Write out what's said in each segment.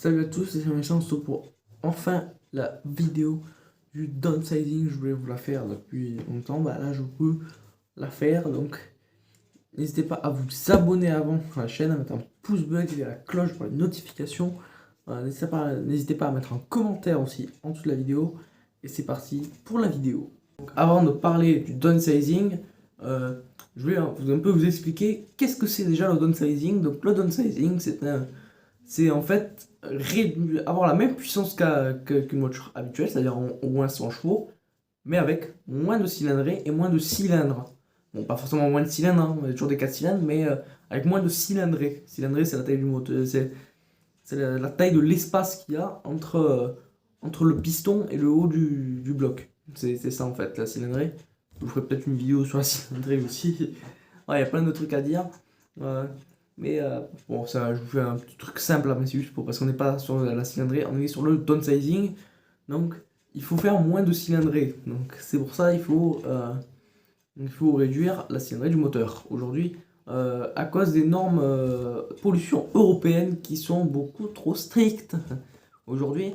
Salut à tous, c'est Samuel, on se retrouve pour enfin la vidéo du downsizing. Je voulais vous la faire depuis longtemps, là je peux la faire. Donc n'hésitez pas à vous abonner avant à la chaîne, à mettre un pouce bleu, activer la cloche pour les notifications. N'hésitez pas à mettre un commentaire aussi en dessous de la vidéo. Et c'est parti pour la vidéo. Donc avant de parler du downsizing, je vais un peu vous expliquer qu'est-ce que c'est déjà le downsizing. Donc le downsizing, c'est en fait avoir la même puissance qu'une voiture habituelle, c'est-à-dire au moins 100 chevaux, mais avec moins de cylindrée et moins de cylindres. Bon, pas forcément moins de cylindres, hein, on a toujours des 4 cylindres, mais avec moins de cylindrée. Cylindrée, c'est la taille du moteur, c'est la taille de l'espace qu'il y a entre le piston et le haut du bloc. C'est ça en fait, la cylindrée. Je vous ferai peut-être une vidéo sur la cylindrée aussi. Ouais, il y a plein de trucs à dire. Euh, bon, ça, je vous fais un petit truc simple, mais c'est juste parce qu'on n'est pas sur la cylindrée, on est sur le downsizing. Donc, il faut faire moins de cylindrée. Donc, c'est pour ça il faut réduire la cylindrée du moteur. Aujourd'hui, à cause des normes pollution européennes qui sont beaucoup trop strictes. Aujourd'hui,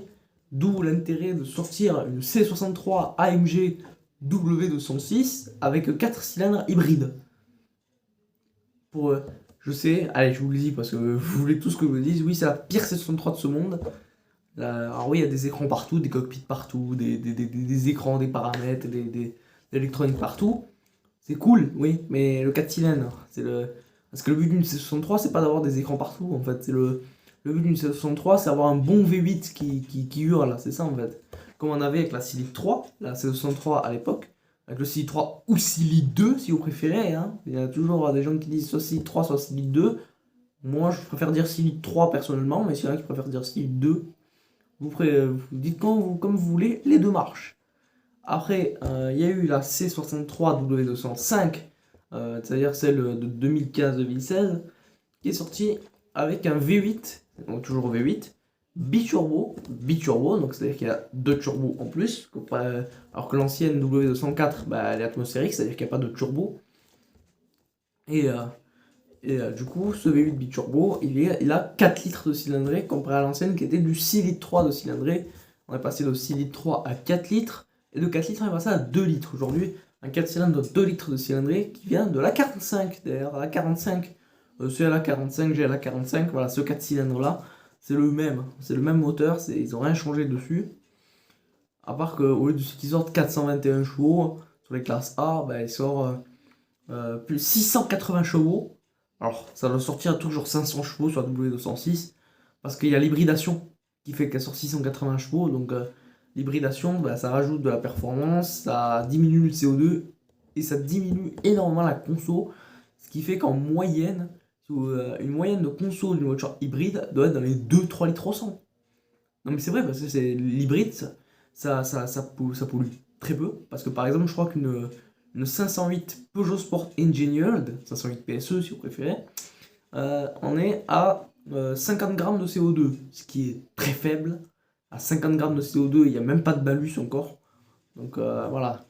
d'où l'intérêt de sortir une C63 AMG W206 avec 4 cylindres hybrides. Pour, je sais, allez, je vous le dis parce que vous voulez tout ce que je vous dise. Oui, c'est la pire C63 de ce monde. Alors, oui, il y a des écrans partout, des cockpits partout, des écrans, des paramètres, des l'électronique partout. C'est cool, oui, mais le 4 cylindres, parce que le but d'une C63, c'est pas d'avoir des écrans partout, en fait. Le but d'une C63, c'est avoir un bon V8 qui hurle, c'est ça, en fait. Comme on avait avec la Silite 3, la C63 à l'époque, avec le Silite 3 ou Silite 2, si vous préférez, hein. Il y a toujours des gens qui disent soit Silite 3, soit Silite 2. Moi, je préfère dire Silite 3 personnellement, mais s'il y en a qui préfèrent dire Silite 2, vous dites comme vous voulez, les deux marchent. Après, il y a eu la C63W205, c'est-à-dire celle de 2015-2016, qui est sortie avec un V8, donc toujours V8, biturbo, donc c'est-à-dire qu'il y a deux turbos en plus, alors que l'ancienne W204, elle est atmosphérique, c'est-à-dire qu'il n'y a pas de turbo. Et, du coup, ce V8 biturbo, il a 4 litres de cylindrée, comparé à l'ancienne qui était du 6 litres 3 de cylindrée. On est passé de 6 litres 3 à 4 litres. Et de 4 litres, on est passé à 2 litres. Aujourd'hui, un 4 cylindres de 2 litres de cylindrée qui vient de la 45. D'ailleurs, la 45, c'est la 45, j'ai la 45. Voilà, ce 4 cylindres-là, c'est le même. C'est le même moteur, ils n'ont rien changé dessus. À part qu'au lieu de ce qu'ils sortent 421 chevaux, sur les classes A, ils sortent plus 680 chevaux. Alors, ça doit sortir toujours 500 chevaux sur la W206, parce qu'il y a l'hybridation qui fait qu'elle sort 680 chevaux. Donc, l'hybridation, ça rajoute de la performance, ça diminue le CO2 et ça diminue énormément la conso. Ce qui fait qu'en moyenne, une moyenne de conso d'une voiture hybride doit être dans les 2-3 litres au 100. Non, mais c'est vrai, parce que c'est l'hybride, ça pollue très peu. Parce que par exemple, je crois une 508 Peugeot Sport Engineered, 508 PSE si vous préférez, on est à 50 grammes de CO2, ce qui est très faible. À 50 grammes de CO2, il n'y a même pas de malus encore. Donc voilà,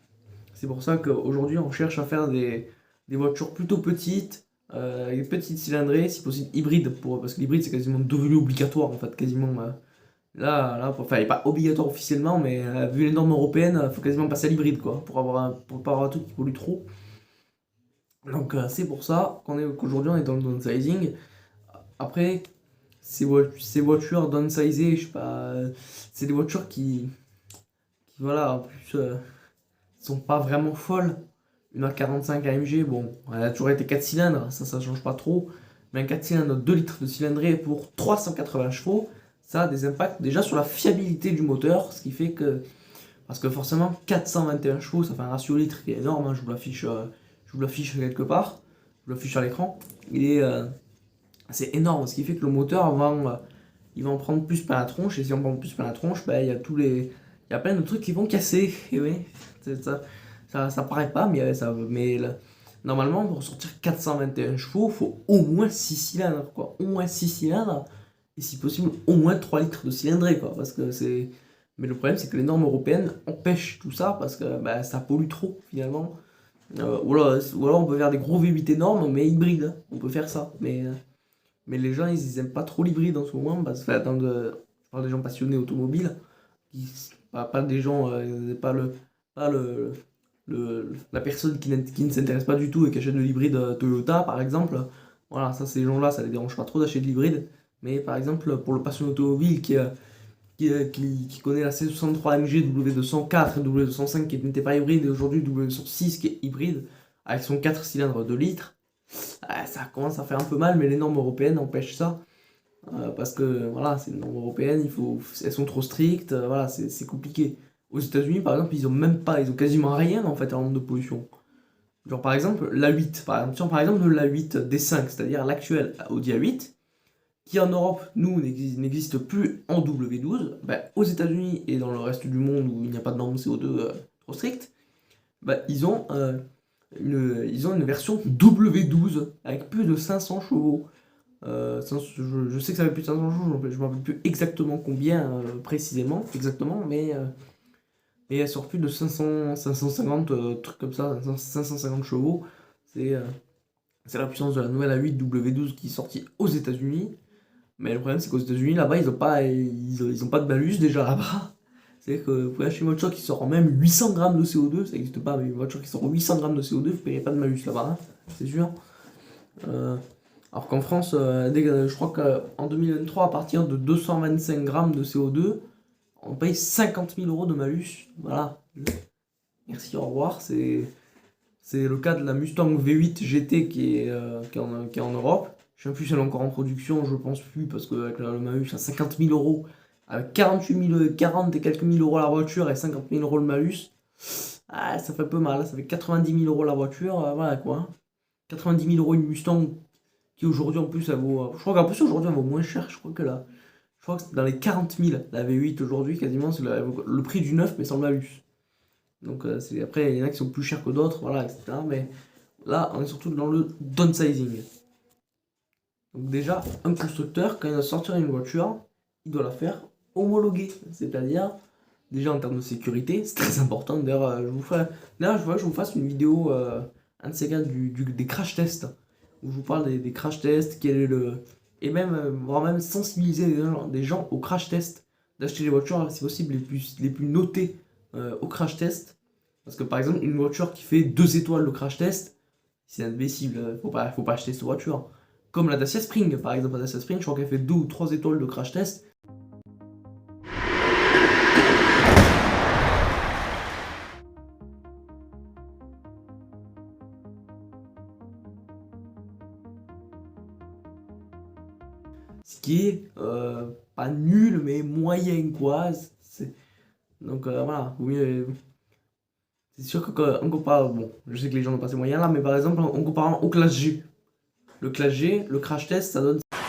c'est pour ça qu'aujourd'hui on cherche à faire des voitures plutôt petites, avec petites cylindrées, si possible hybrides, parce que l'hybride c'est quasiment devenu obligatoire en fait, quasiment. Enfin, il n'est pas obligatoire officiellement, mais vu les normes européennes, il faut quasiment passer à l'hybride, quoi, pour pas avoir un truc qui pollue trop. Donc, c'est pour ça qu'aujourd'hui, on est dans le downsizing. Après, ces voitures downsizées, je sais pas, c'est des voitures voilà, en plus, sont pas vraiment folles. Une A45 AMG, bon, elle a toujours été 4 cylindres, ça change pas trop. Mais un 4 cylindres 2 litres de cylindrée pour 380 chevaux, ça a des impacts déjà sur la fiabilité du moteur, ce qui fait que, parce que forcément 421 chevaux, ça fait un ratio litre qui est énorme, hein, je vous l'affiche quelque part, je vous l'affiche à l'écran, c'est énorme, ce qui fait que le moteur il va en prendre plus plein la tronche, et si on prend plus plein la tronche, il y a plein de trucs qui vont casser, et oui, ça paraît pas, normalement pour sortir 421 chevaux, il faut au moins 6 cylindres, quoi, au moins 6 cylindres, et si possible au moins 3 litres de cylindrée, quoi, parce que c'est... Mais le problème c'est que les normes européennes empêchent tout ça, parce que ça pollue trop, finalement. Ou alors on peut faire des gros V8 énormes, mais hybrides, hein. On peut faire ça, Mais les gens, ils aiment pas trop l'hybride en ce moment, enfin, je parle des gens passionnés automobiles, pas des gens, pas la personne qui ne s'intéresse pas du tout et qui achète de l'hybride Toyota, par exemple. Voilà, ça, ces gens-là, ça les dérange pas trop d'acheter de l'hybride. Mais par exemple, pour le passionné automobile qui connaît la C63 AMG W204 et W205 qui n'était pas hybride et aujourd'hui W206 qui est hybride avec son 4 cylindres de litres, ça commence à faire un peu mal, mais les normes européennes empêchent ça. Parce que voilà, c'est une norme européenne, elles sont trop strictes, voilà, c'est compliqué. Aux États-Unis, par exemple, ils ont quasiment rien en fait en termes de pollution. Genre par exemple, l'A8, par exemple l'A8 D5, c'est-à-dire l'actuel Audi A8, qui en Europe, nous, n'existe plus en W12, bah, aux États-Unis et dans le reste du monde où il n'y a pas de normes CO2 trop strictes, bah, ils ont une version W12 avec plus de 500 chevaux. Je sais que ça fait plus de 500 chevaux, je ne me rappelle plus exactement combien précisément, mais elle sort plus de 550 trucs comme ça, 550 chevaux. C'est la puissance de la nouvelle A8 W12 qui est sortie aux États-Unis. Mais le problème, c'est qu'aux États-Unis, là-bas, ils ont pas de malus déjà là-bas. C'est-à-dire que vous pouvez acheter une voiture qui sort même 800 grammes de CO2, ça n'existe pas, mais une voiture qui sort 800 grammes de CO2, vous ne payez pas de malus là-bas, hein, c'est sûr. Euh, alors qu'en France, je crois qu'en 2023, à partir de 225 grammes de CO2, on paye 50 000 euros de malus. Voilà. Merci, au revoir. C'est le cas de la Mustang V8 GT qui est en Europe. Je sais plus si elle est encore en production, je pense plus, parce qu'avec le malus à 50 000 euros, avec 40 et quelques mille euros la voiture et 50 000 euros le malus, ça fait un peu mal. Ça fait 90 000 euros la voiture, voilà quoi. 90 000 euros une Mustang qui aujourd'hui en plus elle vaut. Je crois qu'en plus aujourd'hui elle vaut moins cher, je crois que là. Je crois que c'est dans les 40 000 la V8 aujourd'hui, quasiment, c'est le prix du neuf mais sans le malus. Donc après, il y en a qui sont plus chers que d'autres, voilà, etc. Mais là, on est surtout dans le downsizing. Donc déjà, un constructeur, quand il va sortir une voiture, il doit la faire homologuer. C'est-à-dire, déjà en termes de sécurité, c'est très important. D'ailleurs, je vous fasse une vidéo, un de ces gars, des crash tests, où je vous parle des crash tests, quel est le... Et même, voire même sensibiliser des gens au crash test, d'acheter les voitures, si possible, les plus notées au crash test. Parce que par exemple, une voiture qui fait 2 étoiles le crash test, c'est indécible, faut pas acheter cette voiture. Comme la Dacia Spring, par exemple, la Dacia Spring, je crois qu'elle fait 2 ou 3 étoiles de crash test. Ce qui est pas nul, mais moyen, quoi. Donc voilà, oui, c'est sûr qu'on compare, bon, je sais que les gens n'ont pas ces moyens là, mais par exemple, en comparant au Classe G, le Classe G, le crash test, ça donne ça.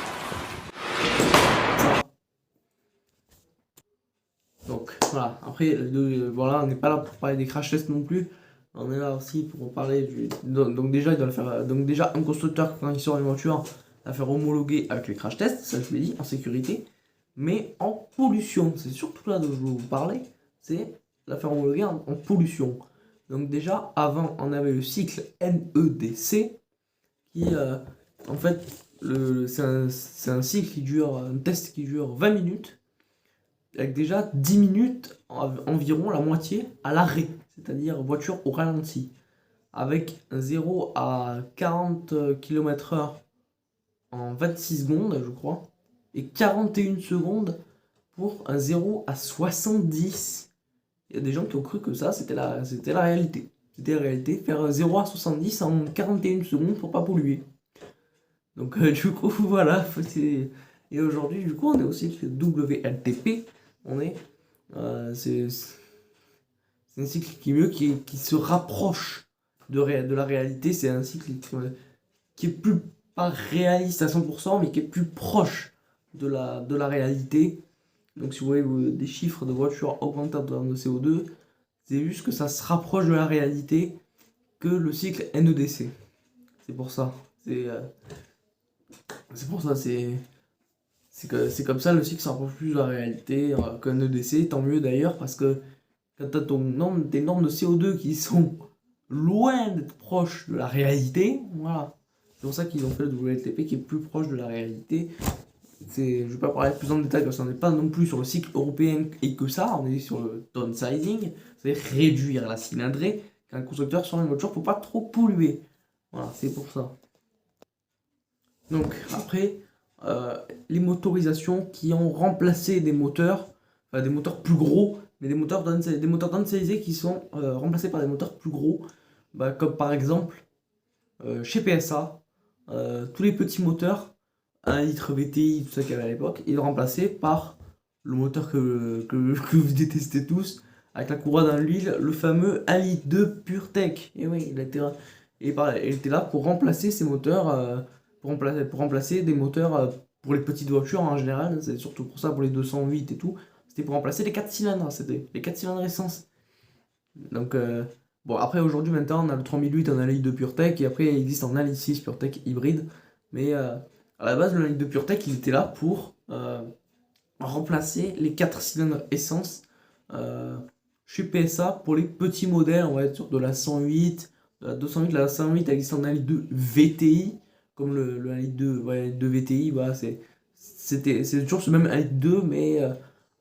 Donc voilà, après, voilà, on n'est pas là pour parler des crash tests non plus, on est là aussi pour parler donc déjà, il doit le faire, donc déjà, un constructeur, quand il sort une voiture, va faire homologuer avec les crash tests, ça je l'ai dit, en sécurité, mais en pollution, c'est surtout là dont je veux vous parler, c'est la faire homologuer en pollution. Donc déjà, avant, on avait le cycle NEDC, qui, en fait, c'est un cycle qui dure, un test qui dure 20 minutes, avec déjà 10 minutes, environ la moitié, à l'arrêt, c'est-à-dire voiture au ralenti, avec un 0 à 40 km/h en 26 secondes, je crois, et 41 secondes pour un 0 à 70. Il y a des gens qui ont cru que ça, c'était la réalité. C'était la réalité, faire un 0 à 70 en 41 secondes pour pas polluer. Donc du coup, voilà. Et aujourd'hui, du coup, on est aussi le WLTP. C'est un cycle qui est mieux, qui se rapproche de la réalité. C'est un cycle qui est plus, pas réaliste à 100%, mais qui est plus proche de la réalité. Donc si vous voyez des chiffres de voitures augmentant de CO2, c'est juste que ça se rapproche de la réalité que le cycle NEDC. C'est pour ça. C'est pour ça, c'est comme ça le cycle se rapproche plus de la réalité qu'un EDC, tant mieux d'ailleurs, parce que quand tu as tes normes de CO2 qui sont loin d'être proches de la réalité, voilà. pour ça qu'ils ont fait le WLTP qui est plus proche de la réalité. Je ne vais pas parler plus en détail parce qu'on n'est pas non plus sur le cycle européen et que ça, on est sur le downsizing, c'est-à-dire réduire la cylindrée qu'un constructeur sur une voiture pour pas trop polluer. Voilà, c'est pour ça. Donc après, les motorisations qui ont remplacé des moteurs, enfin des moteurs plus gros, mais des moteurs downsizés qui sont remplacés par des moteurs plus gros, comme par exemple chez PSA, tous les petits moteurs 1 litre VTI, tout ça qu'il y avait à l'époque, il est remplacé par le moteur que vous détestez tous, avec la couronne à l'huile, le fameux 1 litre 2 PureTech. Et oui, il était là pour remplacer ces moteurs, pour remplacer des moteurs pour les petites voitures en général, c'est surtout pour ça, pour les 208 et tout, c'était pour remplacer les 4 cylindres, c'était les 4 cylindres essence. Donc, bon, après aujourd'hui, maintenant, on a le 3008 en 1 litre de PureTech, et après, il existe en 1 litre 6 PureTech hybride, mais à la base, le 1 litre de PureTech, il était là pour remplacer les 4 cylindres essence chez PSA pour les petits modèles, on va être sur de la 108, de la 208, la 108 existe en 1 litre 2 VTI, comme le 1 litre 2, ouais, 2 VTI, voilà, c'est toujours ce même 1 litre 2, mais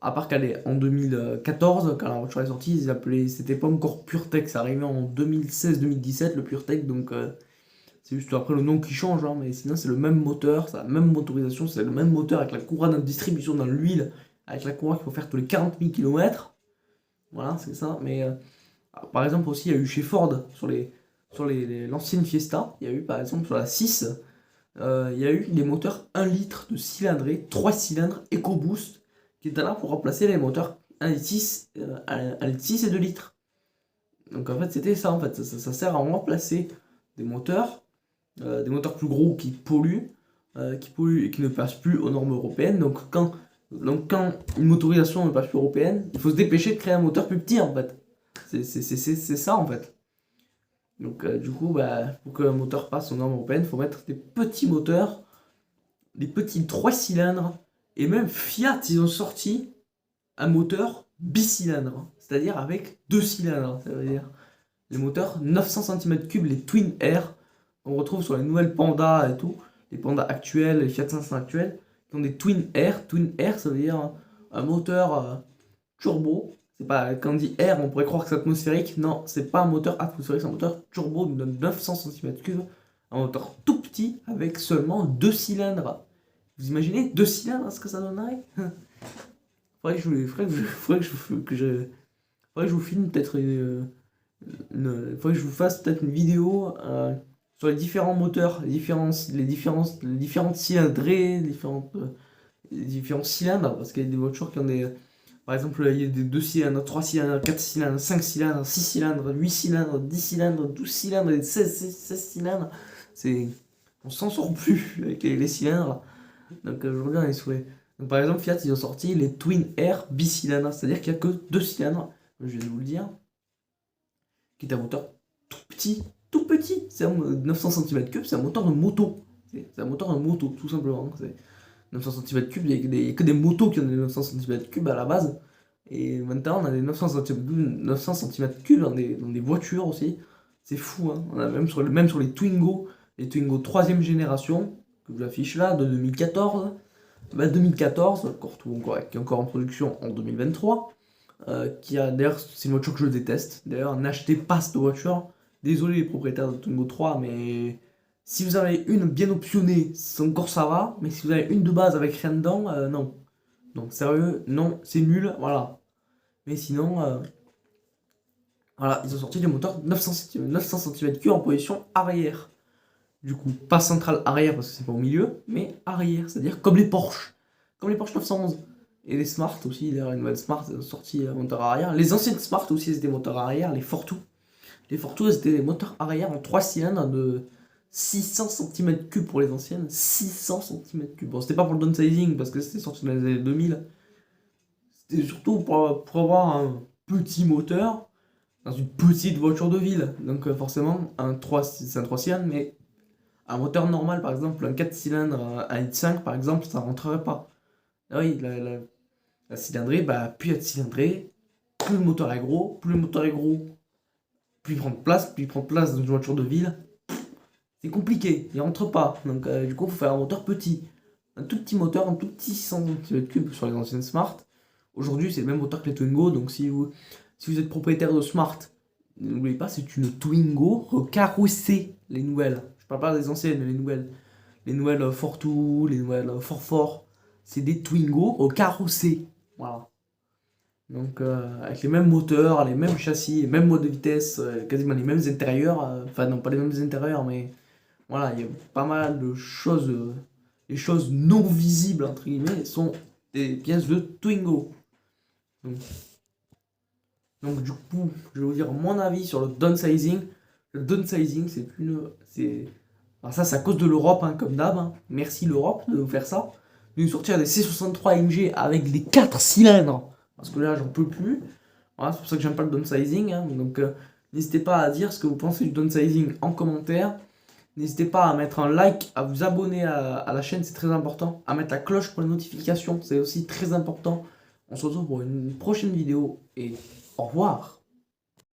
à part qu'elle est en 2014, quand la voiture est sortie, c'était pas encore PureTech, ça arrivait en 2016-2017 le PureTech, donc c'est juste après le nom qui change, hein, mais sinon c'est le même moteur, c'est la même motorisation, c'est le même moteur avec la couronne de distribution dans l'huile, avec la couronne qu'il faut faire tous les 40 000 km. Voilà, c'est ça. Mais par exemple aussi, il y a eu chez Ford, sur l'ancienne Fiesta, il y a eu par exemple sur la 6, il y a eu des moteurs 1 litre de cylindrée, 3 cylindres EcoBoost, qui étaient là pour remplacer les moteurs 1 litre 6, 1 litre 6 et 2 litres. Donc en fait, c'était ça, en fait, ça sert à remplacer des moteurs plus gros qui polluent et qui ne passent plus aux normes européennes. Donc quand une motorisation ne passe plus européenne, il faut se dépêcher de créer un moteur plus petit en fait. C'est ça en fait. Donc du coup, pour qu'un moteur passe aux normes européennes, il faut mettre des petits moteurs, des petits 3 cylindres. Et même Fiat, ils ont sorti un moteur bicylindre, c'est-à-dire avec 2 cylindres. Ça veut dire les moteurs 900 cm3, les Twin Air, qu'on retrouve sur les nouvelles Panda et tout, les Panda actuels, les Fiat 500 actuels, qui ont des Twin Air. Twin Air, ça veut dire un moteur turbo. C'est pas, quand on dit air, on pourrait croire que c'est atmosphérique. Non, c'est pas un moteur atmosphérique, c'est un moteur turbo de 900 cm3, un moteur tout petit avec seulement 2 cylindres. Vous imaginez 2 cylindres, ce que ça donnerait? Faudrait que je vous filme peut-être faudrait que je vous fasse peut-être une vidéo sur les différents moteurs, les différentes cylindrées, les différents cylindres, parce qu'il y a des voitures qui ont des. Par exemple, il y a des 2 cylindres, 3 cylindres, 4 cylindres, 5 cylindres, 6 cylindres, 8 cylindres, 10 cylindres, 12 cylindres et 16 cylindres. On s'en sort plus avec les cylindres. Donc je regarde les souhaits. Donc par exemple, Fiat, ils ont sorti les Twin Air bicylindres, c'est-à-dire qu'il n'y a que 2 cylindres, je vais vous le dire, qui est un moteur tout petit, c'est un 900 cm3, c'est un moteur de moto. C'est un moteur de moto, tout simplement. 900 cm3, il n'y a que des motos qui ont des 900 cm3 à la base. Et maintenant, on a des 900 cm3 dans des voitures aussi. C'est fou, hein. On a même sur les Twingo 3ème génération, que je vous affiche là, de 2014. 2014, qui est encore en production en 2023. D'ailleurs, c'est une voiture que je déteste. D'ailleurs, n'achetez pas cette voiture. Désolé les propriétaires de Twingo 3, mais si vous avez une bien optionnée, encore ça va. Mais si vous avez une de base avec rien dedans, non. Donc sérieux, non, c'est nul, voilà. Mais sinon, voilà, ils ont sorti des moteurs 900 cm3 en position arrière. Du coup, pas centrale arrière parce que c'est pas au milieu, mais arrière, c'est-à-dire comme les Porsche. Comme les Porsche 911. Et les Smart aussi, d'ailleurs, les nouvelles Smart ont sorti moteur arrière. Les anciennes Smart aussi, c'était moteur arrière, les Fortwo. Les Fortwo, c'était des moteurs arrière en 3 cylindres de 600 cm3 pour les anciennes. 600 cm3. Bon, c'était pas pour le downsizing parce que c'était sorti dans les années 2000. C'était surtout pour avoir un petit moteur dans une petite voiture de ville. Donc forcément, c'est un 3 cylindres, mais un moteur normal, par exemple, un 4 cylindres, un 1.5 par exemple, ça rentrerait pas. Ah oui, la cylindrée, plus il y a de cylindrée, plus le moteur est gros, plus il prend de place, dans une voiture de ville. c'est compliqué, il rentre pas. Donc du coup, il faut faire un moteur petit. Un tout petit moteur, un tout petit 100 cm3 sur les anciennes Smart. Aujourd'hui, c'est le même moteur que les Twingo. Donc si vous êtes propriétaire de Smart, n'oubliez pas, c'est une Twingo recarrossée, les nouvelles. Je parle pas des anciennes, mais les nouvelles. Les nouvelles Fortwo, les nouvelles Fort. C'est des Twingo recarrossées. Voilà. Donc avec les mêmes moteurs, les mêmes châssis, les mêmes modes de vitesse, quasiment les mêmes intérieurs. Enfin non, pas les mêmes intérieurs, mais voilà, il y a pas mal de choses. Les choses non visibles, entre guillemets, sont des pièces de Twingo. Donc du coup, je vais vous dire mon avis sur le downsizing. Le downsizing, c'est une... Alors ça, c'est à cause de l'Europe, hein, comme d'hab. Hein. Merci l'Europe de nous faire ça. De nous sortir des C63 AMG avec les 4 cylindres. Parce que là, j'en peux plus. Voilà, c'est pour ça que j'aime pas le downsizing. Hein. Donc n'hésitez pas à dire ce que vous pensez du downsizing en commentaire. N'hésitez pas à mettre un like, à vous abonner à la chaîne, c'est très important. À mettre la cloche pour les notifications, c'est aussi très important. On se retrouve pour une prochaine vidéo et au revoir.